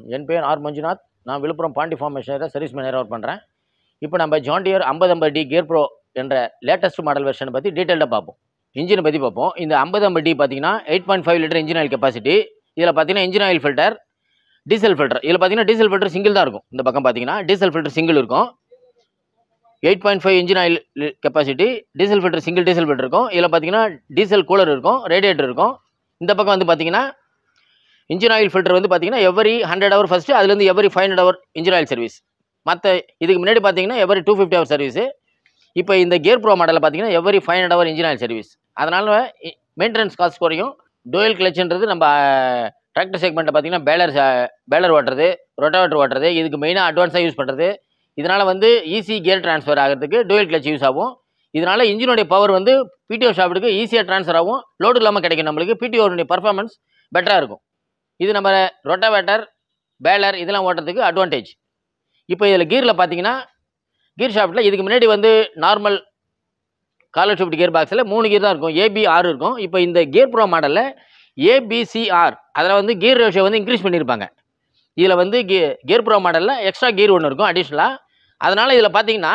என் பேர் ஆர் மஞ்சுநாத். நான் Villupuram Pandi form மெஷினரியில் service மேனேஜராக ஒர்க் பண்ணுறேன். இப்போ நம்ம John dear 5050D gear bro என்ற லேட்டஸ்ட் மாடல் வெர்ஷனை பற்றி டீட்டெயிலாக பார்ப்போம். இன்ஜினை பற்றி பார்ப்போம். இந்த 5050D பார்த்தீங்கன்னா 8.5 லிட்டர் இன்ஜின் ஆயில் கெப்பாசிட்டி. இதில் பார்த்தீங்கன்னா engine oil filter, diesel filter. இதில் பார்த்தீங்கன்னா டீசல் ஃபில்டர் சிங்கிள் தான் இருக்கும். இந்த பக்கம் பார்த்தீங்கன்னா டீசல் ஃபில்டர் சிங்கிள் இருக்கும். 8.5 engine oil capacity, diesel filter single diesel filter இருக்கும். இதில் பார்த்தீங்கன்னா டீசல் கூலர் இருக்கும், ரேடியேட்டர் இருக்கும். இந்த பக்கம் வந்து பார்த்தீங்கன்னா இன்ஜின் ஆயில் ஃபில்டர் வந்து பார்த்தீங்கன்னா எவரி 100 ஹவர் ஃபஸ்ட்டு, அதுலேருந்து every 500 hour engine oil service. மற்ற இதுக்கு முன்னாடி பார்த்தீங்கன்னா எவரி 250 ஹவர் சர்வீஸு. இப்போ இந்த கியர் ப்ரோ மாடலில் பார்த்தீங்கன்னா every 500 hour engine oil service. அதனால் மெயின்டெனன்ஸ் காஸ்ட் குறையும். டோயல் கிளச்சுன்றது நம்ம டிராக்டர் செக்மெண்ட்டில் பார்த்தீங்கன்னா பேலர் ஓட்டுறது, ரொட்டாவேட்டர் ஓட்டுறது, இதுக்கு மெயினாக அட்வான்ஸாக யூஸ் பண்ணுறது. இதனால் வந்து ஈஸி கியர் ட்ரான்ஸ்ஃபர் ஆகிறதுக்கு டோயல் கிளச் யூஸ் ஆகும். இதனால் இன்ஜினுடைய பவர் வந்து பிடிஓ ஷாஃப்ட்டுக்கு ஈஸியாக ட்ரான்ஸ்ஃபர் ஆகும். லோடு இல்லாமல் கிடைக்கும். நம்மளுக்கு பிடிஓடைய பர்ஃபார்மன்ஸ் பெட்டராக இருக்கும். இது நம்ம ரொட்டாவேட்டர், பேலர் இதெல்லாம் ஓட்டுறதுக்கு அட்வான்டேஜ். இப்போ இதில் கீரில் பார்த்தீங்கன்னா கீர் ஷாஃப்ட்டில் இதுக்கு முன்னாடி வந்து நார்மல் காலர் ஷிஃப்ட் கியர் பாக்ஸில் 3 கீர் தான் இருக்கும், AB6 இருக்கும். இப்போ இந்த கியர் ப்ரோ மாடலில் ABCR அதில் வந்து கியர் ரேஷியோ வந்து இன்க்ரீஸ் பண்ணியிருப்பாங்க. இதில் வந்து கியர் ப்ரோ மாடலில் எக்ஸ்ட்ரா கீர் ஒன்று இருக்கும் அடிஷ்னலாக. அதனால் இதில் பார்த்தீங்கன்னா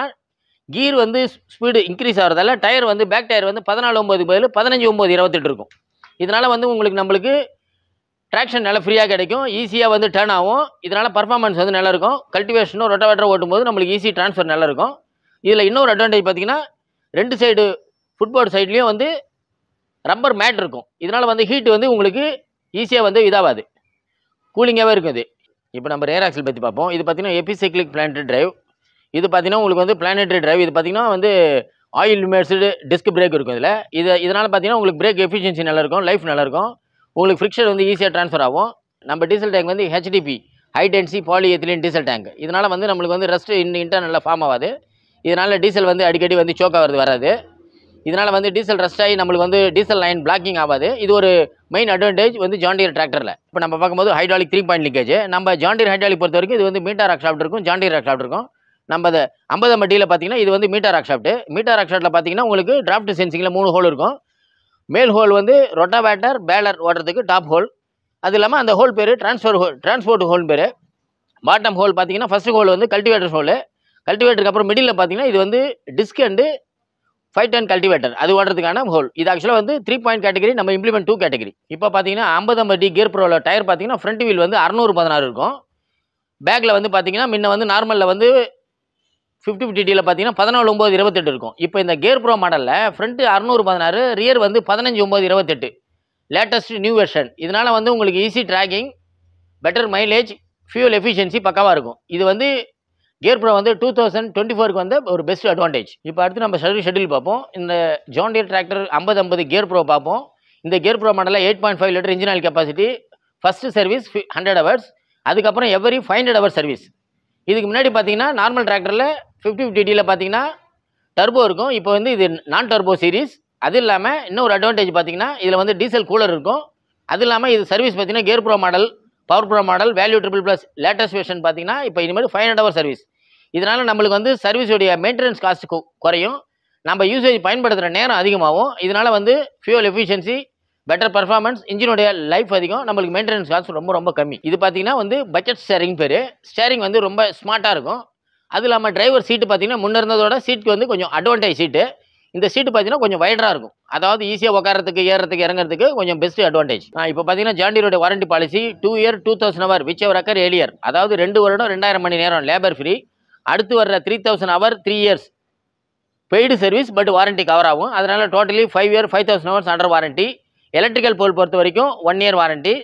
கீர் வந்து ஸ்பீடு இன்க்ரீஸ் ஆகிறதால டயர் வந்து பேக் டயர் வந்து 14/9 பதில் 15/9 இருக்கும். இதனால் வந்து நம்மளுக்கு ட்ராக்ஷன் நல்லா ஃப்ரீயாக கிடைக்கும், ஈஸியாக வந்து டர்ன் ஆகும். இதனால் பர்ஃபார்மன்ஸ் வந்து நல்லா இருக்கும். கல்டிவேஷனும் ரொட்டாவேட்டரும் ஓட்டும்போது நம்மளுக்கு ஈஸி ட்ரான்ஸ்ஃபர் நல்லா இருக்கும். இதில் இன்னொரு அட்வான்டேஜ் பார்த்தீங்கன்னா 2 சைடு ஃபுட்போர்ட் சைட்லேயும் வந்து ரப்பர் மேட் இருக்கும். இதனால் வந்து ஹீட் வந்து உங்களுக்கு ஈஸியாக வந்து இதாகாது, கூலிங்காகவே இருக்கும். இது இப்போ நம்ம ரேர் ஆக்சல் பற்றி பார்ப்போம். இது பார்த்தீங்கன்னா எபிசைக்ளிக் பிளானட்டரி டிரைவ். இது பார்த்தீங்கன்னா உங்களுக்கு வந்து பிளானட்டரி டிரைவ். இது பார்த்தீங்கன்னா வந்து ஆயில் இமர்ஸ்டு டிஸ்க் பிரேக் இருக்கும். இதனால் பார்த்தீங்கன்னா உங்களுக்கு பிரேக் எஃபிஷியன்சி நல்லாயிருக்கும், லைஃப் நல்லாயிருக்கும். உங்களுக்கு ஃப்ரிக்ஷன் வந்து ஈஸியாக ட்ரான்ஸ்ஃபர் ஆகும். நம்ம டீசல் டேங்க் வந்து HDP high density polyethylene diesel tank. இதனால் வந்து நம்மளுக்கு வந்து ரஸ்ட் இன்டர்னலில் ஃபார்ம் ஆகாது. இதனால் டீசல் வந்து அடிக்கடி வந்து சோக் ஆகிறது வராது. இதனால் வந்து டீசல் ரஸ்ட் ஆகி நம்மளுக்கு வந்து டீசல் லைன் பிளாக்கிங் ஆகாது. இது ஒரு மெயின் அட்வான்டேஜ் வந்து ஜான் டியர் டிராக்டரில். இப்போ நம்ம பார்க்கும்போது ஹைட்ராலிக் 3 பாயிண்ட் லீக்கேஜ். நம்ம ஜான் டியர் ஹைட்ராலிக் பொறுத்த வரைக்கும் இது வந்து மீட்டர் ராக் ஷாஃப்ட் இருக்கும், ஜான் டியர் ராக் ஷாஃப்ட் இருக்கும். நம்ம 5050Dயில் பார்த்தீங்கன்னா இது வந்து meter rock shaft. Meter rock ஷாஃப்ட்டில் பார்த்தீங்கன்னா உங்களுக்கு டிராஃப்ட் சென்சிங்கில் 3 ஹோல் இருக்கும். மேல் ஹோல் வந்து ரொட்டாவேட்டர், பேலர் ஓட்டுறதுக்கு டாப் ஹோல். அது இல்லாமல் அந்த ஹோல் பேர் டிரான்ஸ்போர்ட் ஹோல் பேர். பாட்டம் ஹோல் பார்த்தீங்கன்னா ஃபஸ்ட்டு ஹோல் வந்து கல்டிவேட்டர் ஹோல். கல்டிவேட்டருக்கு அப்புறம் மிடில் பார்த்தீங்கன்னா இது வந்து டிஸ்க் அண்டு 510 கல்டிவேட்டர் அது ஓட்டுறதுக்கான ஹோல். இது ஆக்சுவலாக வந்து 3 பாயிண்ட் கேட்டகரி, நம்ம இம்ப்ளிமெண்ட் 2 கேட்டகரி. இப்போ பார்த்தீங்கன்னா 5050D கியர் ப்ரோவில் டயர் பார்த்தீங்கன்னா ஃப்ரண்ட் வீல் வந்து 616 இருக்கும். பேக்கில் வந்து பார்த்தீங்கன்னா முன்ன வந்து நார்மலில் வந்து 5050Dயில் பார்த்தீங்கன்னா 14/9 இருக்கும். இப்போ இந்த கியர் ப்ரோ மாடலில் ஃப்ரண்ட் 616, ரியர் வந்து 15/9 லேட்டஸ்ட் நியூ வெர்ஷன். இதனால் வந்து உங்களுக்கு easy tracking, better mileage, fuel efficiency பக்காவாக இருக்கும். இது வந்து கியர் ப்ரோ வந்து 2024க்கு வந்து ஒரு பெஸ்ட் அட்வான்டேஜ். இப்போ அடுத்து நம்ம சர்வீஸ் ஷெட்யூல் பார்ப்போம். இந்த John dear tractor 5050 gear bro பார்ப்போம். இந்த கியர் ப்ரோ மாடலில் 8.5 litre engine oil capacity, first service 100 hours, அதுக்கப்புறம் எவரி 500 ஹவர் சர்வீஸ். இதுக்கு முன்னாடி பார்த்தீங்கன்னா நார்மல் டிராக்டரில் 5050Dயில் பார்த்தீங்கன்னா டர்போ இருக்கும். இப்போ வந்து இது நான் டர்போ சீரிஸ். அது இல்லாமல் இன்னொரு அட்வான்டேஜ் பார்த்தீங்கன்னா இதில் வந்து டீசல் கூலர் இருக்கும். அது இல்லாமல் இது சர்வீஸ் பார்த்தீங்கன்னா gear bro model, power bro model, value ++ latest version பார்த்தீங்கன்னா இப்போ இனிமேல் 500 ஹவர் சர்வீஸ். இதனால் நம்மளுக்கு வந்து சர்வீஸோடைய மெயின்டெனன்ஸ் காஸ்ட் குறையும், நம்ம யூசேஜ் பயன்படுத்துகிற நேரம் அதிகமாகும். இதனால் வந்து ஃபியூல் எஃபிஷியன்சி, பெட்டர் பர்ஃபார்மன்ஸ், இன்ஜினுடைய லைஃப் அதிகம், நம்மளுக்கு மெயின்டெனன்ஸ் காஸ்ட் ரொம்ப கம்மி. இது பார்த்தீங்கன்னா வந்து பட்ஜெட் ஸ்டேரிங் பேர். ஸ்டேரிங் வந்து ரொம்ப ஸ்மார்ட்டாக இருக்கும். அது இல்லாமல் டிரைவர் சீட்டு பார்த்தீங்கன்னா முன்ன இருந்ததோட சீட்டுக்கு வந்து கொஞ்சம் அட்வான்டேஜ் சீட்டு. இந்த சீட்டு பார்த்தீங்கன்னா கொஞ்சம் வைடராக இருக்கும். அதாவது ஈஸியாக உட்காரத்துக்கு, ஏறத்துக்கு, இறங்குறதுக்கு கொஞ்சம் பெஸ்ட் அட்வான்டேஜ். இப்போ பார்த்தீங்கன்னா ஜான் டியரோட warranty policy 2 year 2000 hour whichever occur earlier. அதாவது 2 வருடம் 2000 மணி நேரம் லேபர் ஃப்ரீ. அடுத்து வர்ற 3000 hour 3 years paid service, but warranty cover ஆகும். அதனால் totally 5 year 5000 hours under warranty. Electrical போல் பொறுத்த வரைக்கும் 1 year warranty.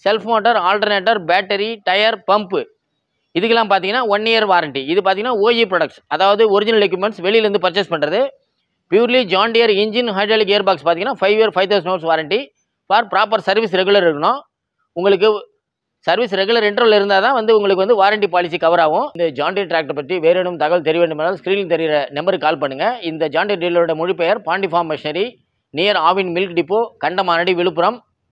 Self motor, alternator, battery, tyre, pump இதுக்கெல்லாம் பார்த்தீங்கன்னா 1 இயர் வாரண்டி. இது பார்த்தீங்கன்னா OE ப்ராடக்ட்ஸ், அதாவது ஒரிஜினல் எக்யூப்மெண்ட்ஸ் வெளியிலேருந்து பர்ச்சேஸ் பண்ணுறது. Purely John Deere engine hydraulic gear box பார்த்தீங்கன்னா 5 year 5000 hours warranty. For proper service regular இருக்கணும். உங்களுக்கு சர்வீஸ் ரெகுலர் இன்டர்வல் இருந்தால் தான் வந்து உங்களுக்கு வந்து வாரண்டி பாலிசி கவர் ஆகும். இந்த ஜான் டியர் டிராக்டர் பற்றி வேறு ஏதும் தகவல் தெரிய வேண்டுமானால் ஸ்க்ரீனில் தெரிகிற நம்பருக்கு கால் பண்ணுங்கள். இந்த ஜான் டியர் டீலரோட மொழிபெயர் Pandi farm machinery, near Aavin milk depot, Kandamanadi, Villupuram.